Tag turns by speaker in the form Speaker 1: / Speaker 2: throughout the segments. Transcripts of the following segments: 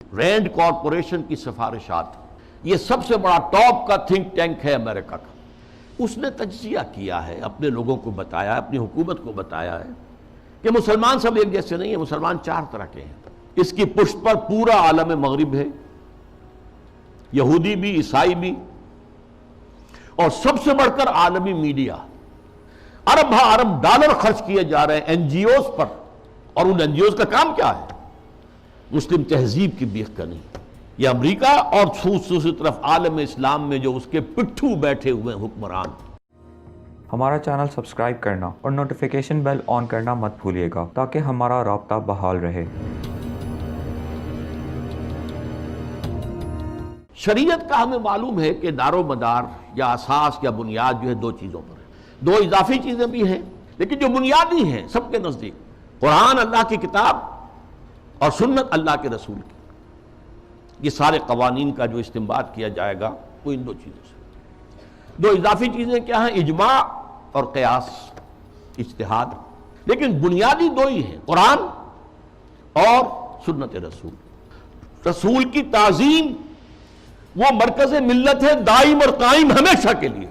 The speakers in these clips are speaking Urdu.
Speaker 1: رینڈ کارپوریشن کی سفارشات، یہ سب سے بڑا ٹاپ کا تھنک ٹینک ہے امریکہ کا، اس نے تجزیہ کیا ہے، اپنے لوگوں کو بتایا، اپنی حکومت کو بتایا ہے کہ مسلمان سب ایک جیسے نہیں ہیں، مسلمان چار طرح کے ہیں۔ اس کی پشت پر پورا عالم مغرب ہے، یہودی بھی، عیسائی بھی، اور سب سے بڑھ کر عالمی میڈیا۔ ارب ہا ارب ڈالر خرچ کیے جا رہے ہیں این جی اوز پر، اور ان این جی اوز کا کام کیا ہے؟ مسلم تہذیب کی بیخ کنی۔ یہ امریکہ اور دوسری طرف عالم اسلام میں جو اس کے پٹھو بیٹھے ہوئے حکمران۔
Speaker 2: ہمارا چینل سبسکرائب کرنا اور نوٹیفیکیشن بیل آن کرنا مت بھولیے گا تاکہ ہمارا رابطہ بحال رہے۔
Speaker 1: شریعت کا ہمیں معلوم ہے کہ دار و مدار یا اساس یا بنیاد جو ہے دو چیزوں پر ہے، دو اضافی چیزیں بھی ہیں لیکن جو بنیادی ہیں سب کے نزدیک، قرآن اللہ کی کتاب اور سنت اللہ کے رسول کی۔ یہ سارے قوانین کا جو استنباط کیا جائے گا وہ ان دو چیزوں سے۔ دو اضافی چیزیں کیا ہیں؟ اجماع اور قیاس، اجتہاد، لیکن بنیادی دو ہی ہیں، قرآن اور سنت رسول۔ رسول کی تعظیم وہ مرکز ملت ہے، دائم اور قائم ہمیشہ کے لیے۔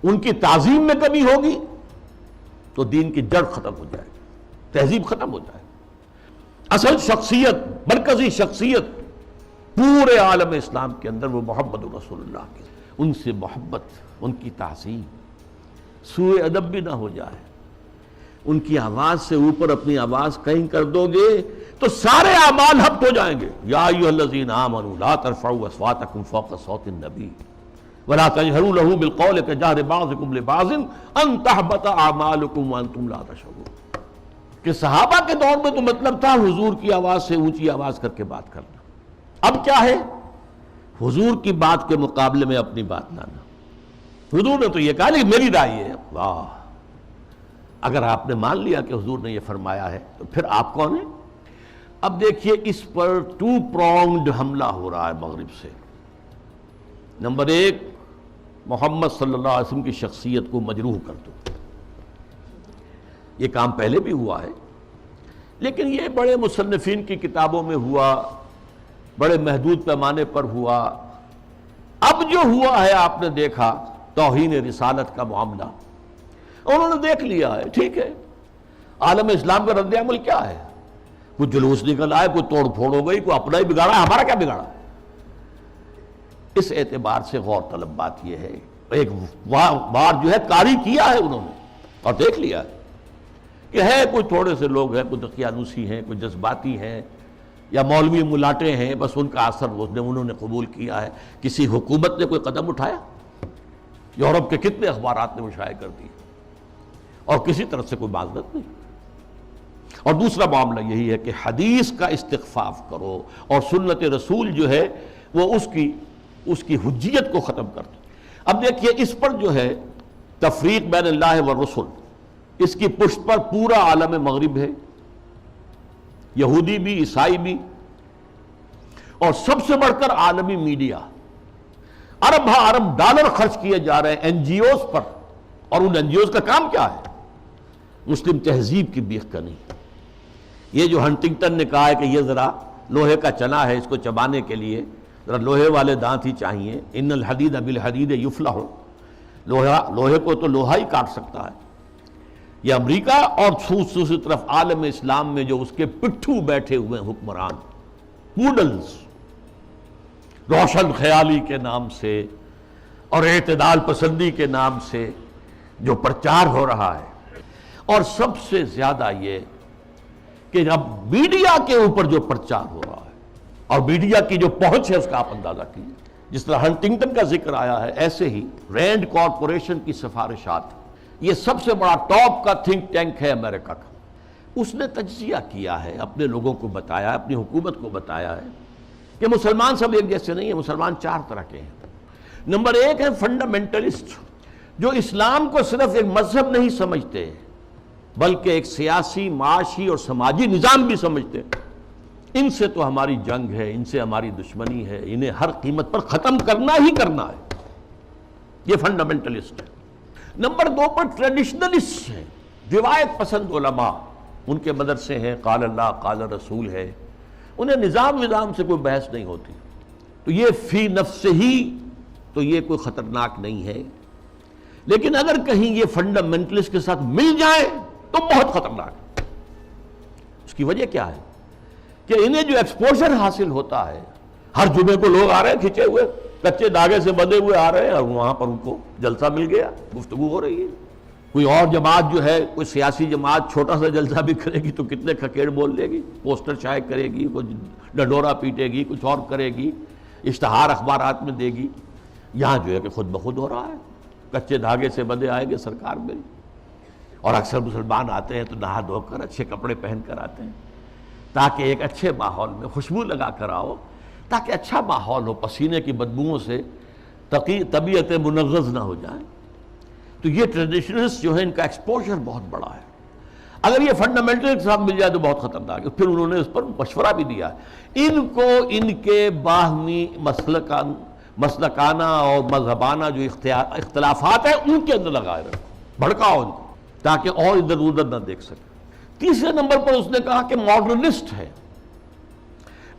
Speaker 1: ان کی تعظیم میں کمی ہوگی تو دین کی جڑ ختم ہو جائے گی، تہذیب ختم ہو جائے گی۔ اصل شخصیت، مرکزی شخصیت پورے عالم اسلام کے اندر وہ محمد رسول اللہ کی، ان سے محبت، ان کی تعظیم، سوء ادب بھی نہ ہو جائے۔ ان کی آواز سے اوپر اپنی آواز کہیں کر دو گے تو سارے اعمال ہبط ہو جائیں گے۔ یا ایھا الذین آمنوا لا ترفعوا اصواتکم فوق صوت النبی ولا تجہروا لہ بالقول کجہر بعضکم لبعض ان تحبط اعمالکم وانتم لا تشعرون۔ کہ صحابہ کے دور میں تو مطلب تھا حضور کی آواز سے اونچی آواز کر کے بات کرنا، اب کیا ہے؟ حضور کی بات کے مقابلے میں اپنی بات لانا۔ حضور نے تو یہ کہا لیکن میری رائے ہے۔ واہ، اگر آپ نے مان لیا کہ حضور نے یہ فرمایا ہے تو پھر آپ کون ہیں؟ اب دیکھیے اس پر ٹو پرونگڈ حملہ ہو رہا ہے مغرب سے۔ نمبر ایک، محمد صلی اللہ علیہ وسلم کی شخصیت کو مجروح کر دو۔ یہ کام پہلے بھی ہوا ہے لیکن یہ بڑے مصنفین کی کتابوں میں ہوا، بڑے محدود پیمانے پر ہوا۔ اب جو ہوا ہے آپ نے دیکھا توہین رسالت کا معاملہ، انہوں نے دیکھ لیا ہے، ٹھیک ہے، عالم اسلام کا رد عمل کیا ہے؟ کوئی جلوس نکل آئے، کوئی توڑ پھوڑ ہو گئی، کوئی اپنا ہی بگاڑا، ہمارا کیا بگاڑا؟ اس اعتبار سے غور طلب بات یہ ہے، ایک بار جو ہے کاری کیا ہے انہوں نے اور دیکھ لیا ہے کہ ہے کوئی تھوڑے سے لوگ ہیں، کوئی دقیانوسی ہیں، کوئی جذباتی ہیں یا مولوی ملاٹے ہیں، بس ان کا اثر انہوں نے قبول کیا ہے۔ کسی حکومت نے کوئی قدم اٹھایا؟ یورپ کے کتنے اخبارات نے وہ شائع کر دی اور کسی طرف سے کوئی معذرت نہیں۔ اور دوسرا معاملہ یہی ہے کہ حدیث کا استخفاف کرو اور سنت رسول جو ہے وہ اس کی حجیت کو ختم کر دو۔ اب دیکھیے اس پر جو ہے تفریق بین اللہ والرسل، اس کی پشت پر پورا عالم مغرب ہے، یہودی بھی، عیسائی بھی، اور سب سے بڑھ کر عالمی میڈیا۔ ارب ہا ارب ڈالر خرچ کیے جا رہے ہیں این جی اوز پر، اور ان این جی اوز کا کام کیا ہے؟ مسلم تہذیب کی بیخ کنی۔ یہ جو ہنٹنگٹن نے کہا ہے کہ یہ ذرا لوہے کا چنا ہے، اس کو چبانے کے لیے ذرا لوہے والے دانت ہی چاہیے، ان الحدید بالحدید یفلح، لوہے کو تو لوہا ہی کاٹ سکتا ہے۔ یہ امریکہ اور دوسری طرف عالم اسلام میں جو اس کے پٹھو بیٹھے ہوئے حکمران، پوڈلز، روشن خیالی کے نام سے اور اعتدال پسندی کے نام سے جو پرچار ہو رہا ہے، اور سب سے زیادہ یہ کہ اب میڈیا کے اوپر جو پرچار ہو رہا ہے اور میڈیا کی جو پہنچ ہے اس کا آپ اندازہ کیجیے۔ جس طرح ہنٹنگٹن کا ذکر آیا ہے، ایسے ہی رینڈ کارپوریشن کی سفارشات، یہ سب سے بڑا ٹاپ کا تھنک ٹینک ہے امریکہ کا، اس نے تجزیہ کیا ہے، اپنے لوگوں کو بتایا، اپنی حکومت کو بتایا ہے کہ مسلمان سب ایک جیسے نہیں ہیں، مسلمان چار طرح کے ہیں۔ نمبر ایک ہے فنڈامنٹلسٹ، جو اسلام کو صرف ایک مذہب نہیں سمجھتے بلکہ ایک سیاسی، معاشی اور سماجی نظام بھی سمجھتے۔ ان سے تو ہماری جنگ ہے، ان سے ہماری دشمنی ہے، انہیں ہر قیمت پر ختم کرنا ہی کرنا ہے، یہ فنڈامنٹلسٹ ہے۔ نمبر دو پر ٹریڈیشنلسٹ ہیں، روایت پسند علماء، ان کے مدرسے ہیں، قال اللہ قال رسول ہے، انہیں نظام سے کوئی بحث نہیں ہوتی. تو یہ فی نفس ہی تو یہ کوئی خطرناک نہیں ہے، لیکن اگر کہیں یہ فنڈامنٹلسٹ کے ساتھ مل جائے تو بہت خطرناک ہے. اس کی وجہ کیا ہے کہ انہیں جو ایکسپوژر حاصل ہوتا ہے، ہر جمعے کو لوگ آ رہے ہیں کھچے ہوئے، کچے دھاگے سے بندھے ہوئے آ رہے ہیں، اور وہاں پر ان کو جلسہ مل گیا، گفتگو ہو رہی ہے. کوئی اور جماعت جو ہے، کوئی سیاسی جماعت چھوٹا سا جلسہ بھی کرے گی تو کتنے کھکیڑ بول لے گی، پوسٹر شائع کرے گی، کوئی ڈنڈورا پیٹے گی، کچھ اور کرے گی، اشتہار اخبارات میں دے گی. یہاں جو ہے کہ خود بخود ہو رہا ہے، کچے دھاگے سے بندھے آئیں گے سرکار میری. اور اکثر مسلمان آتے ہیں تو نہا دھو کر اچھے کپڑے پہن کر آتے ہیں تاکہ ایک اچھے ماحول میں خوشبو لگا کر آؤ، تاکہ اچھا ماحول ہو، پسینے کی بدبوؤں سے طبیعت منغص نہ ہو جائے. تو یہ ٹریڈیشنلسٹ جو ہے ان کا ایکسپوژر بہت بڑا ہے. اگر یہ فنڈامنٹل کے ساتھ مل جائے تو بہت خطرناک ہے. پھر انہوں نے اس پر مشورہ بھی دیا، ان کو ان کے باہمی مسلکانہ اور مذہبانہ جو اختلافات ہیں ان کے اندر لگائے رکھو، بھڑکاؤ ان کو تاکہ اور ادھر ادھر نہ دیکھ سکے. تیسرے نمبر پر اس نے کہا کہ ماڈرنسٹ ہے،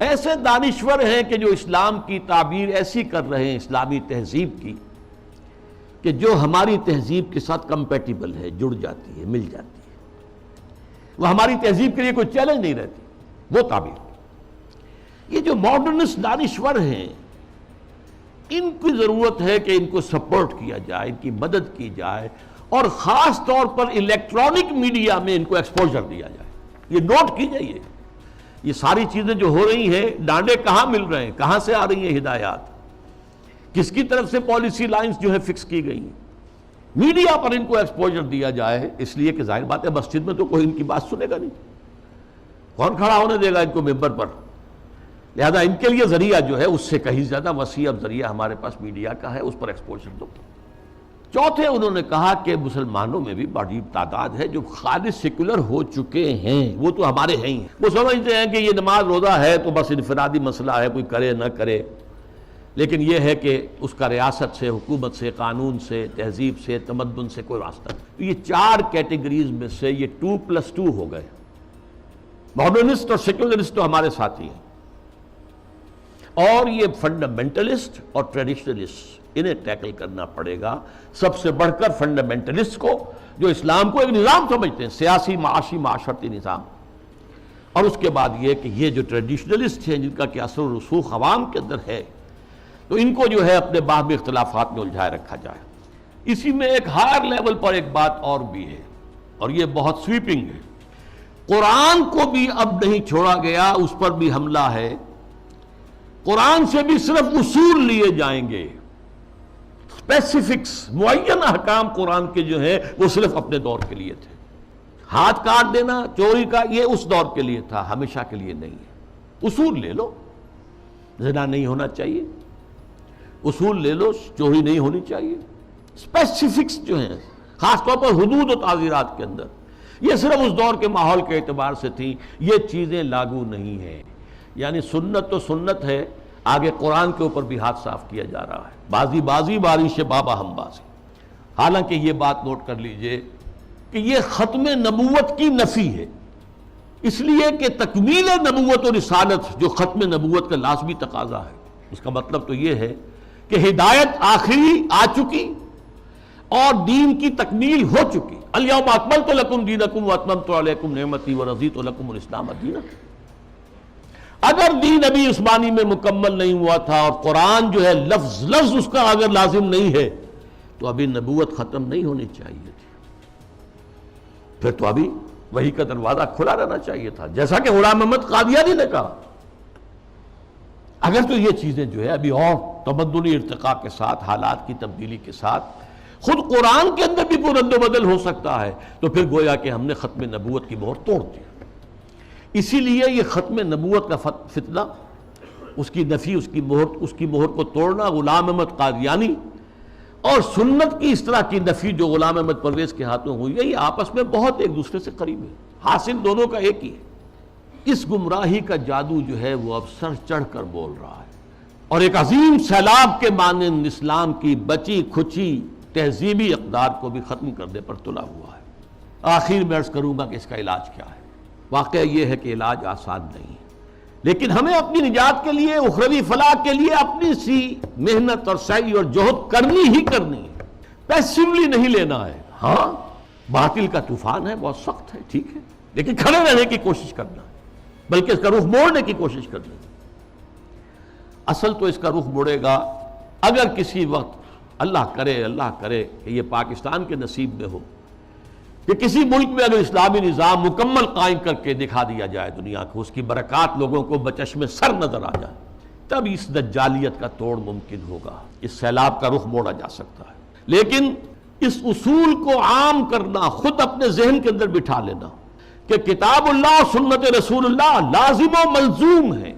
Speaker 1: ایسے دانشور ہیں کہ جو اسلام کی تعبیر ایسی کر رہے ہیں اسلامی تہذیب کی کہ جو ہماری تہذیب کے ساتھ کمپیٹیبل ہے، جڑ جاتی ہے، مل جاتی ہے، وہ ہماری تہذیب کے لیے کوئی چیلنج نہیں رہتی، وہ تعبیر. یہ جو ماڈرنسٹ دانشور ہیں ان کی ضرورت ہے کہ ان کو سپورٹ کیا جائے، ان کی مدد کی جائے، اور خاص طور پر الیکٹرانک میڈیا میں ان کو ایکسپوژر دیا جائے. یہ نوٹ کیجئے، یہ ساری چیزیں جو ہو رہی ہیں، ڈانڈے کہاں مل رہے ہیں، کہاں سے آ رہی ہیں ہدایات، کس کی طرف سے پالیسی لائنز جو ہے فکس کی گئی ہیں. میڈیا پر ان کو ایکسپوژر دیا جائے، اس لیے کہ ظاہر بات ہے مسجد میں تو کوئی ان کی بات سنے گا نہیں، کون کھڑا ہونے دے گا ان کو ممبر پر. لہذا ان کے لیے ذریعہ جو ہے اس سے کہیں زیادہ وسیع اب ذریعہ ہمارے پاس میڈیا کا ہے، اس پر ایکسپوژر دو. چوتھے انہوں نے کہا کہ مسلمانوں میں بھی بڑی تعداد ہے جو خالص سیکولر ہو چکے ہیں، وہ تو ہمارے ہیں ہی، وہ سمجھتے ہیں کہ یہ نماز روزہ ہے تو بس انفرادی مسئلہ ہے، کوئی کرے نہ کرے، لیکن یہ ہے کہ اس کا ریاست سے، حکومت سے، قانون سے، تہذیب سے، تمدن سے کوئی واسطہ نہیں. یہ چار کیٹیگریز میں سے یہ 2+2 ہو گئے. ماڈرنسٹ اور سیکولرسٹ تو ہمارے ساتھی ہیں، اور یہ فنڈامنٹلسٹ اور ٹریڈیشنلسٹ انہیں ٹیکل کرنا پڑے گا. سب سے بڑھ کر فنڈامنٹلسٹ کو جو اسلام کو ایک نظام سمجھتے ہیں، سیاسی، معاشی، معاشرتی نظام، اور اس کے بعد یہ کہ یہ جو ٹریڈیشنلسٹ ہیں جن کا کہ اثر و رسوخ عوام کے اندر ہے، تو ان کو جو ہے اپنے باہمی اختلافات میں الجھائے رکھا جائے. اسی میں ایک ہائر لیول پر ایک بات اور بھی ہے، اور یہ بہت سویپنگ ہے. قرآن کو بھی اب نہیں چھوڑا گیا، اس پر بھی حملہ ہے. قرآن سے بھی صرف اصول لیے جائیں گے، اسپیسیفکس، معین احکام قرآن کے جو ہیں وہ صرف اپنے دور کے لیے تھے. ہاتھ کاٹ دینا، چوری کا، یہ اس دور کے لیے تھا، ہمیشہ کے لیے نہیں ہے. اصول لے لو، زنا نہیں ہونا چاہیے، اصول لے لو، چوری نہیں ہونی چاہیے. اسپیسیفکس جو ہیں خاص طور پر حدود و تعزیرات کے اندر، یہ صرف اس دور کے ماحول کے اعتبار سے تھی، یہ چیزیں لاگو نہیں ہیں. یعنی سنت تو سنت ہے، آگے قرآن کے اوپر بھی ہاتھ صاف کیا جا رہا ہے. بازی بازی بارش بابا ہم بازی. حالانکہ یہ بات نوٹ کر لیجئے کہ یہ ختم نبوت کی نفی ہے، اس لیے کہ تکمیل نبوت و رسالت جو ختم نبوت کا لازمی تقاضا ہے، اس کا مطلب تو یہ ہے کہ ہدایت آخری آ چکی اور دین کی تکمیل ہو چکی. الیوم اکملت لکم دینکم واتممت علیکم نعمتی ورضیت لکم الاسلام دینا. اگر دین ابھی عثمانی میں مکمل نہیں ہوا تھا اور قرآن جو ہے لفظ لفظ اس کا اگر لازم نہیں ہے تو ابھی نبوت ختم نہیں ہونی چاہیے تھی، پھر تو ابھی وحی کا دروازہ کھلا رہنا چاہیے تھا، جیسا کہ غلام محمد قادیانی نے کہا. اگر تو یہ چیزیں جو ہے ابھی اور تمدنی ارتقاء کے ساتھ، حالات کی تبدیلی کے ساتھ خود قرآن کے اندر بھی کوئی رد و بدل ہو سکتا ہے، تو پھر گویا کہ ہم نے ختم نبوت کی مہر توڑ دی. اسی لیے یہ ختم نبوت کا فتنہ، اس کی نفی، اس کی مہر کو توڑنا، غلام احمد قادیانی اور سنت کی اس طرح کی نفی جو غلام احمد پرویز کے ہاتھوں ہوئی ہے، یہ آپس میں بہت ایک دوسرے سے قریب ہے، حاصل دونوں کا ایک ہی ہے. اس گمراہی کا جادو جو ہے وہ اب سر چڑھ کر بول رہا ہے، اور ایک عظیم سیلاب کے مانند اسلام کی بچی کھچی تہذیبی اقدار کو بھی ختم کرنے پر تلا ہوا ہے. آخر میں عرض کروں گا کہ اس کا علاج کیا ہے. واقعہ یہ ہے کہ علاج آسان نہیں ہے. لیکن ہمیں اپنی نجات کے لیے، اخروی فلاح کے لیے اپنی سی محنت اور سعی اور جہد کرنی ہی کرنی ہے، پیسیولی نہیں لینا ہے۔ ہاں باطل کا طوفان ہے، بہت سخت ہے، ٹھیک ہے، لیکن کھڑے رہنے کی کوشش کرنا ہے، بلکہ اس کا رخ موڑنے کی کوشش کرنا ہے۔ اصل تو اس کا رخ مڑے گا اگر کسی وقت اللہ کرے کہ یہ پاکستان کے نصیب میں ہو کہ کسی ملک میں اگر اسلامی نظام مکمل قائم کر کے دکھا دیا جائے دنیا کو، اس کی برکات لوگوں کو بچشم سر نظر آ جائے، تب اس دجالیت کا توڑ ممکن ہوگا، اس سیلاب کا رخ موڑا جا سکتا ہے۔ لیکن اس اصول کو عام کرنا، خود اپنے ذہن کے اندر بٹھا لینا کہ کتاب اللہ اور سنت رسول اللہ لازم و ملزوم ہے،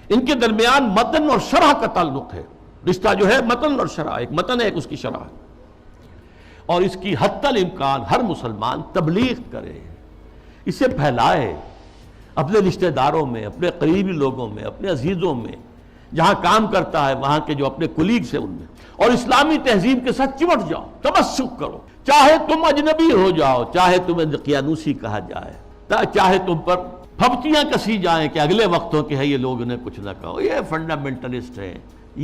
Speaker 1: ان کے درمیان متن اور شرح کا تعلق ہے، رشتہ جو ہے متن اور شرح، ایک متن ہے ایک اس کی شرح ہے، اور اس کی حتی الامکان ہر مسلمان تبلیغ کرے، اسے پھیلائے اپنے رشتہ داروں میں، اپنے قریبی لوگوں میں، اپنے عزیزوں میں، جہاں کام کرتا ہے وہاں کے جو اپنے کولیگز ہیں ان میں، اور اسلامی تہذیب کے ساتھ چمٹ جاؤ، تمسک کرو، چاہے تم اجنبی ہو جاؤ، چاہے تمہیں دقیانوسی کہا جائے، چاہے تم پر پھپتیاں کسی جائیں کہ اگلے وقتوں کے ہیں یہ لوگ، انہیں کچھ نہ کہو، یہ فنڈامنٹلسٹ ہیں،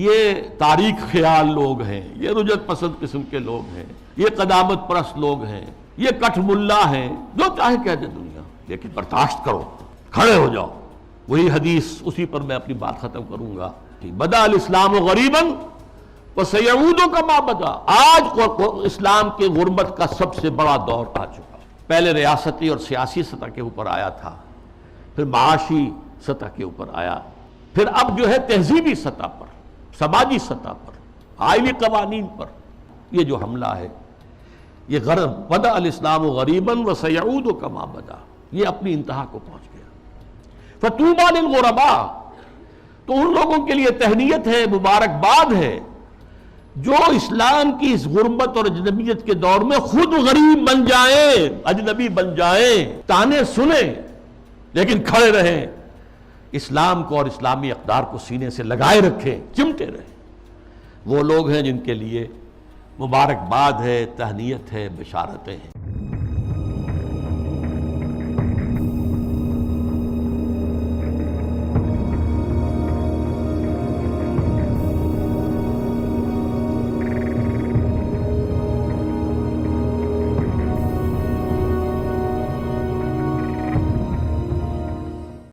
Speaker 1: یہ تاریخ خیال لوگ ہیں، یہ رجعت پسند قسم کے لوگ ہیں، یہ قدامت پرست لوگ ہیں، یہ کٹھ ملا ہیں، جو چاہے کہہ دے دنیا، لیکن برداشت کرو، کھڑے ہو جاؤ۔ وہی حدیث، اسی پر میں اپنی بات ختم کروں گا، بدا الاسلام غریبا وسیعود کما بدا۔ آج اسلام کے غربت کا سب سے بڑا دور آ چکا، پہلے ریاستی اور سیاسی سطح کے اوپر آیا تھا، پھر معاشی سطح کے اوپر آیا، پھر اب جو ہے تہذیبی سطح پر، سماجی سطح پر، آئینی قوانین پر یہ جو حملہ ہے، یہ بدا الاسلام غریبا وسیعود کما بدا، یہ اپنی انتہا کو پہنچ گیا۔ فطوبی للغرباء، تو ان لوگوں کے لیے تہنیت ہے، مبارکباد ہے جو اسلام کی اس غربت اور اجنبیت کے دور میں خود غریب بن جائیں، اجنبی بن جائیں، تانے سنیں لیکن کھڑے رہیں، اسلام کو اور اسلامی اقدار کو سینے سے لگائے رکھیں، چمٹے رہیں۔ وہ لوگ ہیں جن کے لیے مبارکباد ہے، تہنیت ہے، بشارتیں ہیں۔